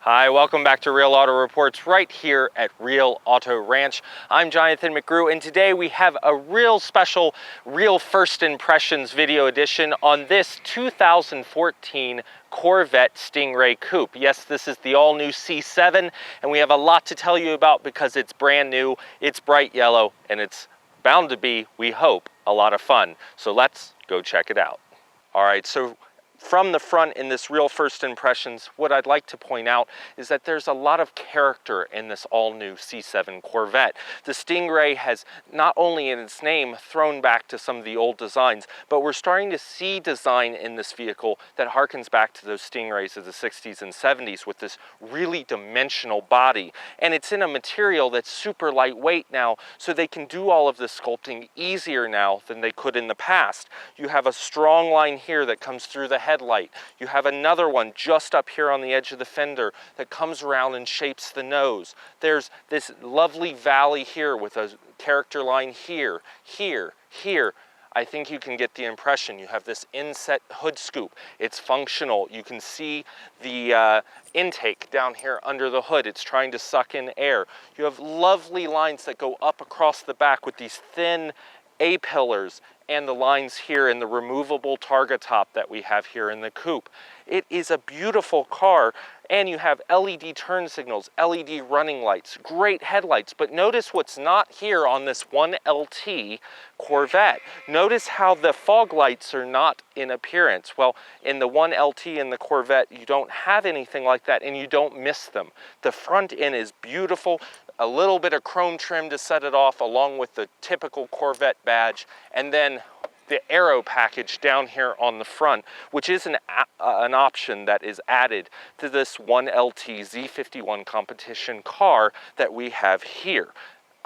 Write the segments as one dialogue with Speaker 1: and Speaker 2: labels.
Speaker 1: Hi, welcome back to Real Auto Reports right here at Real Auto Ranch. I'm Jonathan McGrew, and today we have a real special, real first impressions video edition on this 2014 Corvette Stingray Coupe. Yes, this is the all-new C7, and we have a lot to tell you about because it's brand new, it's bright yellow, and it's bound to be, we hope, a lot of fun. So let's go check it out. All right, so from the front in this real first impressions, what I'd like to point out is that there's a lot of character in this all-new C7 Corvette. The Stingray has not only in its name thrown back to some of the old designs, but we're starting to see design in this vehicle that harkens back to those Stingrays of the 60s and 70s with this really dimensional body. And it's in a material that's super lightweight now, so they can do all of this sculpting easier now than they could in the past. You have a strong line here that comes through the headlight. You have another one just up here on the edge of the fender that comes around and shapes the nose. There's this lovely valley here with a character line here, here, here. I think you can get the impression. You have this inset hood scoop. It's functional. You can see the intake down here under the hood. It's trying to suck in air. You have lovely lines that go up across the back with these thin A-pillars and the lines here in the removable targa top that we have here in the coupe. It is a beautiful car, and you have LED turn signals, LED running lights, great headlights, but notice what's not here on this 1LT Corvette. Notice how the fog lights are not in appearance. Well, in the 1LT in the Corvette, you don't have anything like that, and you don't miss them. The front end is beautiful, a little bit of chrome trim to set it off along with the typical Corvette badge, and then the aero package down here on the front, which is an option that is added to this 1LT Z51 competition car that we have here.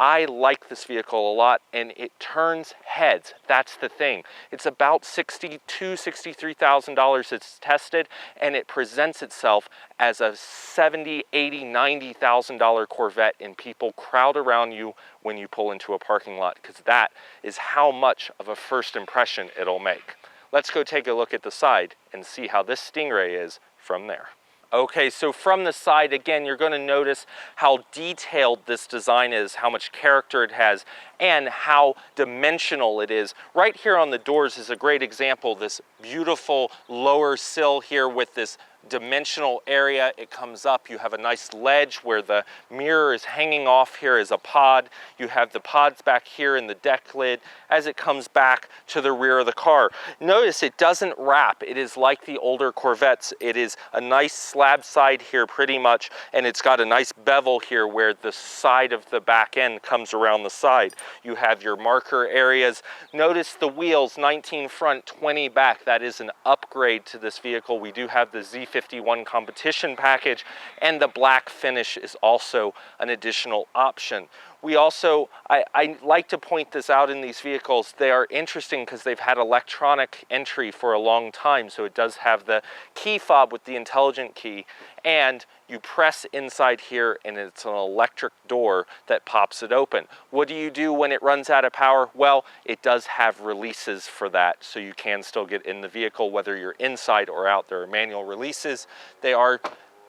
Speaker 1: I like this vehicle a lot, and it turns heads. That's the thing. It's about $62,000, $63,000 it's tested, and it presents itself as a $70,000, $80,000, $90,000 Corvette, and people crowd around you when you pull into a parking lot, because that is how much of a first impression it'll make. Let's go take a look at the side and see how this Stingray is from there. Okay, so from the side, again, you're going to notice how detailed this design is, how much character it has, and how dimensional it is. Right here on the doors is a great example, this beautiful lower sill here with this dimensional area. It comes up, you have a nice ledge where the mirror is hanging off here as a pod. You have the pods back here in the deck lid as it comes back to the rear of the car. Notice it doesn't wrap. It is like the older Corvettes. It is a nice slab side here pretty much, and it's got a nice bevel here where the side of the back end comes around the side. You have your marker areas. Notice the wheels, 19 front, 20 back. That is an upgrade to this vehicle. We do have the Z51 Competition Package, and the black finish is also an additional option. We also, I like to point this out in these vehicles, they are interesting because they've had electronic entry for a long time, so it does have the key fob with the intelligent key, and you press inside here and it's an electric door that pops it open. What do you do when it runs out of power? Well, it does have releases for that, so you can still get in the vehicle whether you're inside or out. There are manual releases. They are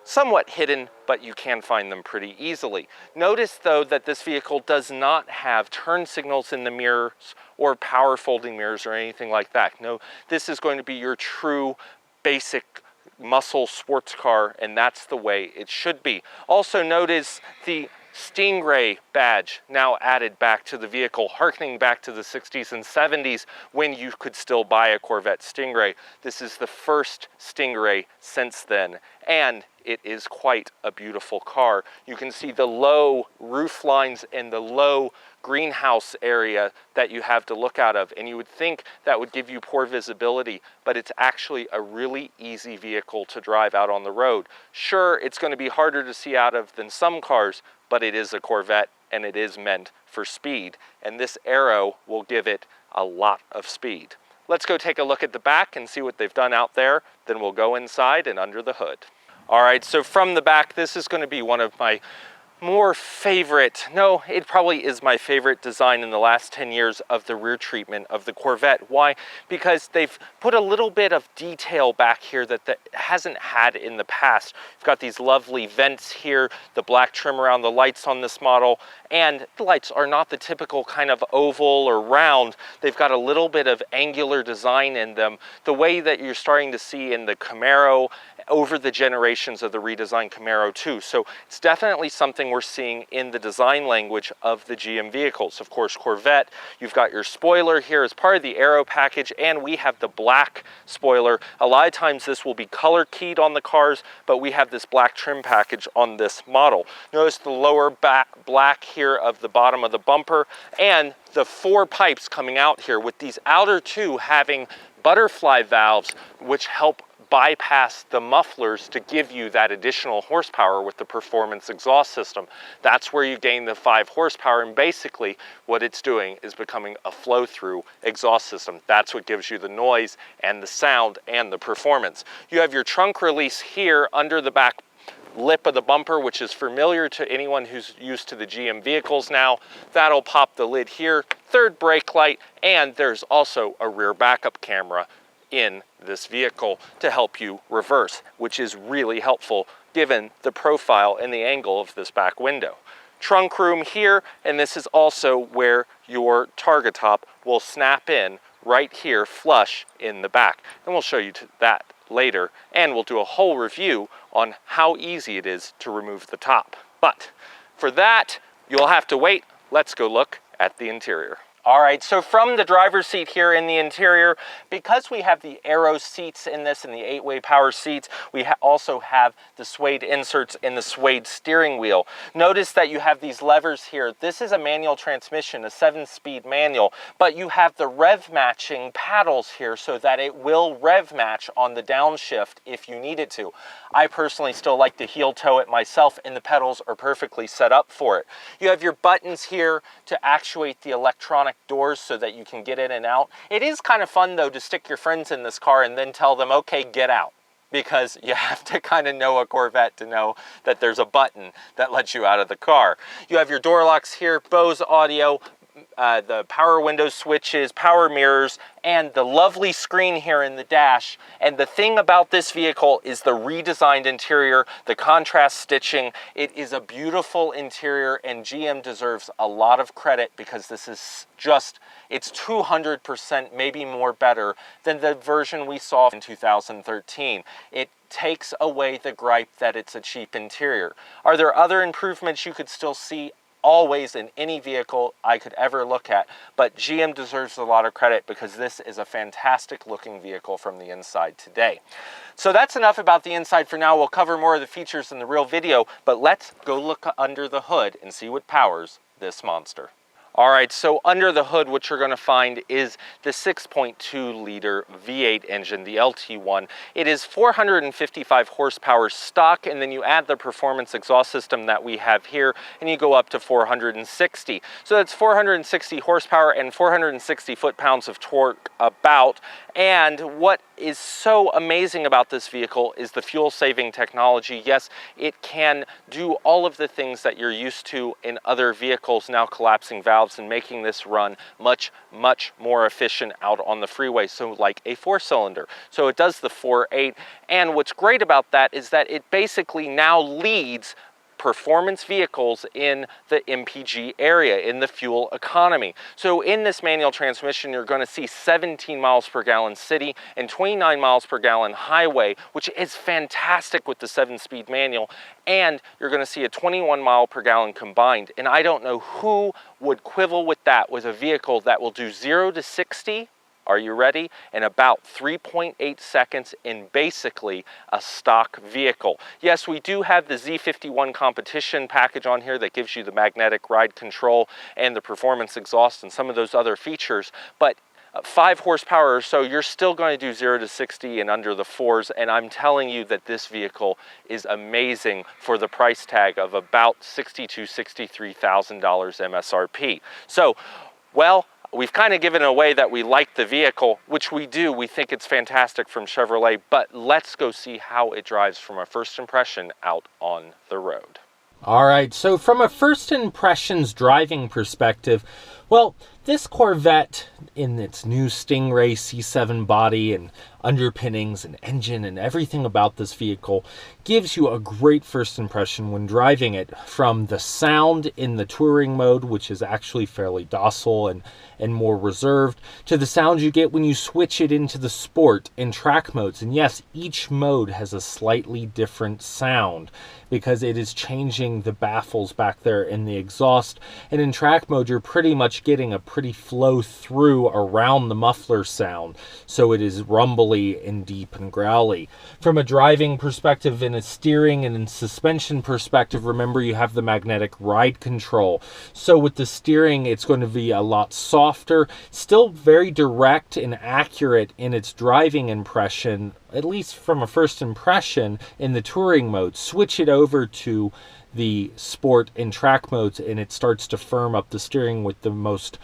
Speaker 1: somewhat hidden, but you can find them pretty easily. Notice though that this vehicle does not have turn signals in the mirrors or power folding mirrors or anything like that. No, this is going to be your true basic muscle sports car, and that's the way it should be. Also notice the Stingray badge now added back to the vehicle, harkening back to the 60s and 70s when you could still buy a Corvette Stingray. This is the first Stingray since then, and it is quite a beautiful car. You can see the low roof lines and the low greenhouse area that you have to look out of, and you would think that would give you poor visibility, but it's actually a really easy vehicle to drive out on the road. Sure, it's going to be harder to see out of than some cars, but it is a Corvette and it is meant for speed, and this aero will give it a lot of speed. Let's go take a look at the back and see what they've done out there, then we'll go inside and under the hood. All right, so from the back, this is going to be one of my more favorite, no, it probably is my favorite design in the last 10 years of the rear treatment of the Corvette. Why? Because they've put a little bit of detail back here that hasn't had in the past. You've got these lovely vents here, the black trim around the lights on this model, and the lights are not the typical kind of oval or round. They've got a little bit of angular design in them, the way that you're starting to see in the Camaro over the generations of the redesigned Camaro too. So it's definitely something we're seeing in the design language of the GM vehicles. Of course, Corvette, you've got your spoiler here as part of the Aero package, and we have the black spoiler. A lot of times this will be color keyed on the cars, but we have this black trim package on this model. Notice the lower back black here of the bottom of the bumper, and the 4 pipes coming out here, with these outer 2 having butterfly valves, which help bypass the mufflers to give you that additional horsepower with the performance exhaust system. That's where you gain the 5 horsepower, and basically what it's doing is becoming a flow-through exhaust system. That's what gives you the noise and the sound and the performance. You have your trunk release here under the back lip of the bumper, which is familiar to anyone who's used to the GM vehicles now. That'll pop the lid here, 3rd brake light, and there's also a rear backup camera in this vehicle to help you reverse, which is really helpful given the profile and the angle of this back window. Trunk room here, and this is also where your targa top will snap in right here flush in the back. And we'll show you that later, and we'll do a whole review on how easy it is to remove the top. But for that, you'll have to wait. Let's go look at the interior. All right, so from the driver's seat here in the interior, because we have the Aero seats in this and the 8-way power seats, we also have the suede inserts in the suede steering wheel. Notice that you have these levers here. This is a manual transmission, a 7-speed manual, but you have the rev matching paddles here so that it will rev match on the downshift if you need it to. I personally still like to heel toe it myself, and the pedals are perfectly set up for it. You have your buttons here to actuate the electronic doors so that you can get in and out. It is kind of fun though to stick your friends in this car and then tell them, okay, get out, because you have to kind of know a Corvette to know that there's a button that lets you out of the car. You have your door locks here, Bose audio, the power window switches, power mirrors, and the lovely screen here in the dash. And the thing about this vehicle is the redesigned interior, the contrast stitching. It is a beautiful interior, and GM deserves a lot of credit because this is just, it's 200%, maybe more better than the version we saw in 2013. It takes away the gripe that it's a cheap interior. Are there other improvements you could still see? Always in any vehicle I could ever look at, but GM deserves a lot of credit because this is a fantastic looking vehicle from the inside today. So that's enough about the inside for now. We'll cover more of the features in the real video, but let's go look under the hood and see what powers this monster. All right, so under the hood, what you're going to find is the 6.2 liter V8 engine, the LT1. It is 455 horsepower stock, and then you add the performance exhaust system that we have here, and you go up to 460. So that's 460 horsepower and 460 foot-pounds of torque about. And what is so amazing about this vehicle is the fuel-saving technology. Yes, it can do all of the things that you're used to in other vehicles, now collapsing valves and making this run much, much more efficient out on the freeway, so like a 4-cylinder. So it does the 4.8, and what's great about that is that it basically now leads performance vehicles in the MPG area, in the fuel economy. So in this manual transmission, you're going to see 17 miles per gallon city and 29 miles per gallon highway, which is fantastic with the 7-speed manual. And you're going to see a 21 mile per gallon combined. And I don't know who would quibble with that with a vehicle that will do 0 to 60. Are you ready? In about 3.8 seconds in basically a stock vehicle. Yes, we do have the Z51 Competition Package on here that gives you the magnetic ride control and the performance exhaust and some of those other features, but 5 horsepower or so, you're still going to do 0 to 60 in under the 4s, and I'm telling you that this vehicle is amazing for the price tag of about $62,000 to $63,000 MSRP. So, well, we've kind of given away that we like the vehicle, which we do. We think it's fantastic from Chevrolet, but let's go see how it drives from a first impression out on the road. All right, so from a first impressions driving perspective, well, this Corvette in its new Stingray C7 body and underpinnings and engine and everything about this vehicle gives you a great first impression when driving it, from the sound in the touring mode, which is actually fairly docile and more reserved, to the sound you get when you switch it into the sport and track modes. And yes, each mode has a slightly different sound because it is changing the baffles back there in the exhaust. And in track mode, you're pretty much getting a pretty flow through around the muffler sound, so it is rumbly and deep and growly. From a driving perspective, in a steering and in suspension perspective, remember you have the magnetic ride control. So with the steering, it's going to be a lot softer, still very direct and accurate in its driving impression, at least from a first impression in the touring mode. Switch it over to the sport and track modes and it starts to firm up the steering, with the most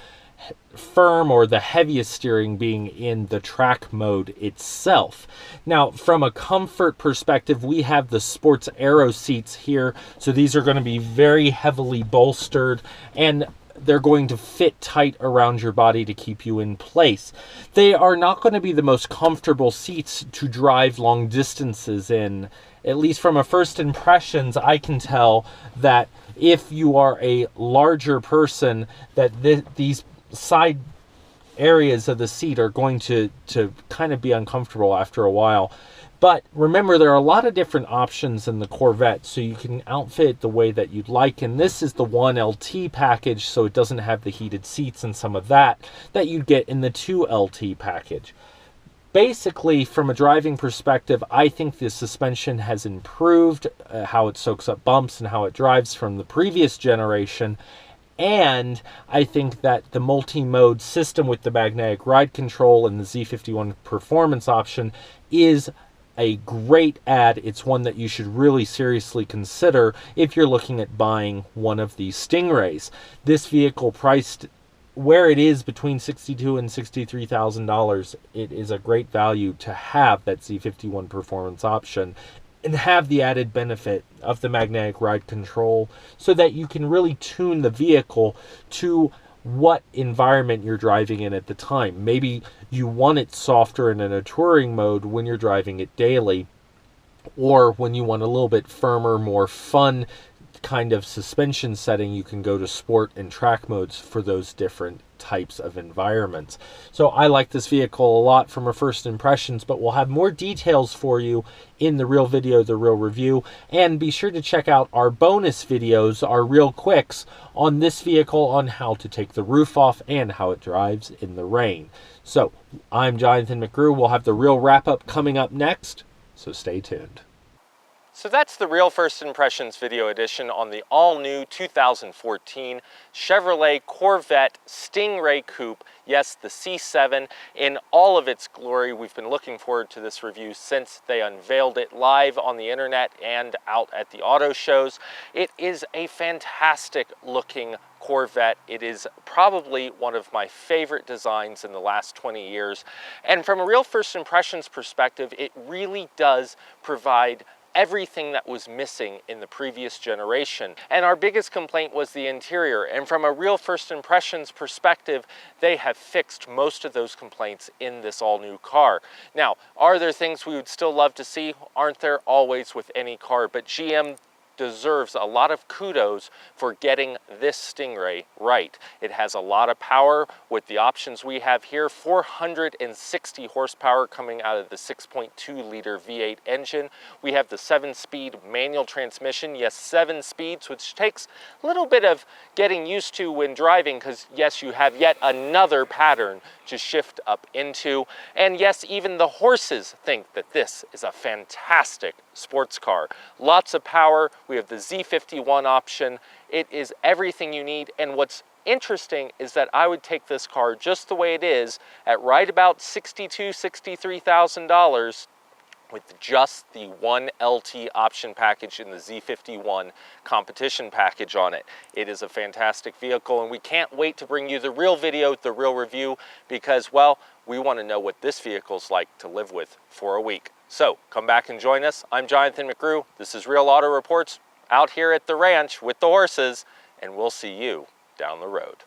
Speaker 1: firm or the heaviest steering being in the track mode itself. Now, from a comfort perspective, we have the sports aero seats here. So these are going to be very heavily bolstered and they're going to fit tight around your body to keep you in place. They are not going to be the most comfortable seats to drive long distances in. At least from a first impressions, I can tell that if you are a larger person, that these side areas of the seat are going to kind of be uncomfortable after a while. But remember, there are a lot of different options in the Corvette, so you can outfit it the way that you'd like. And this is the 1LT package, so it doesn't have the heated seats and some of that you'd get in the 2LT package. Basically, from a driving perspective, I think the suspension has improved, how it soaks up bumps and how it drives from the previous generation. And I think that the multi-mode system with the magnetic ride control and the Z51 performance option is a great add. It's one that you should really seriously consider if you're looking at buying one of these Stingrays. This vehicle, priced where it is between $62,000 and $63,000, it is a great value to have that Z51 performance option and have the added benefit of the magnetic ride control, so that you can really tune the vehicle to what environment you're driving in at the time. Maybe you want it softer and in a touring mode when you're driving it daily, or when you want a little bit firmer, more fun kind of suspension setting, you can go to sport and track modes for those different types of environments. So I like this vehicle a lot from a first impressions, but we'll have more details for you in the real video, the real review. And be sure to check out our bonus videos, our real quicks on this vehicle, on how to take the roof off and how it drives in the rain. So I'm Jonathan McGrew. We'll have the real wrap up coming up next, so stay tuned. So that's the Real First Impressions video edition on the all-new 2014 Chevrolet Corvette Stingray Coupe. Yes, the C7 in all of its glory. We've been looking forward to this review since they unveiled it live on the internet and out at the auto shows. It is a fantastic looking Corvette. It is probably one of my favorite designs in the last 20 years. And from a Real First Impressions perspective, it really does provide everything that was missing in the previous generation. And our biggest complaint was the interior. And from a Real First Impressions perspective, they have fixed most of those complaints in this all-new car. Now, are there things we would still love to see? Aren't there always with any car? But GM deserves a lot of kudos for getting this Stingray right. It has a lot of power with the options we have here. 460 horsepower coming out of the 6.2 liter V8 engine. We have the 7-speed manual transmission. Yes, 7 speeds, which takes a little bit of getting used to when driving, because yes, you have yet another pattern to shift up into. And yes, even the horses think that this is a fantastic sports car. Lots of power. We have the Z51 option. It is everything you need. And what's interesting is that I would take this car just the way it is at right about $62,000, $63,000 with just the 1LT option package in the Z51 Competition Package on it. It is a fantastic vehicle, and we can't wait to bring you the real video, the real review, because, well, we want to know what this vehicle's like to live with for a week. So come back and join us. I'm Jonathan McGrew. This is Real Auto Reports. out here at the ranch with the horses, and we'll see you down the road.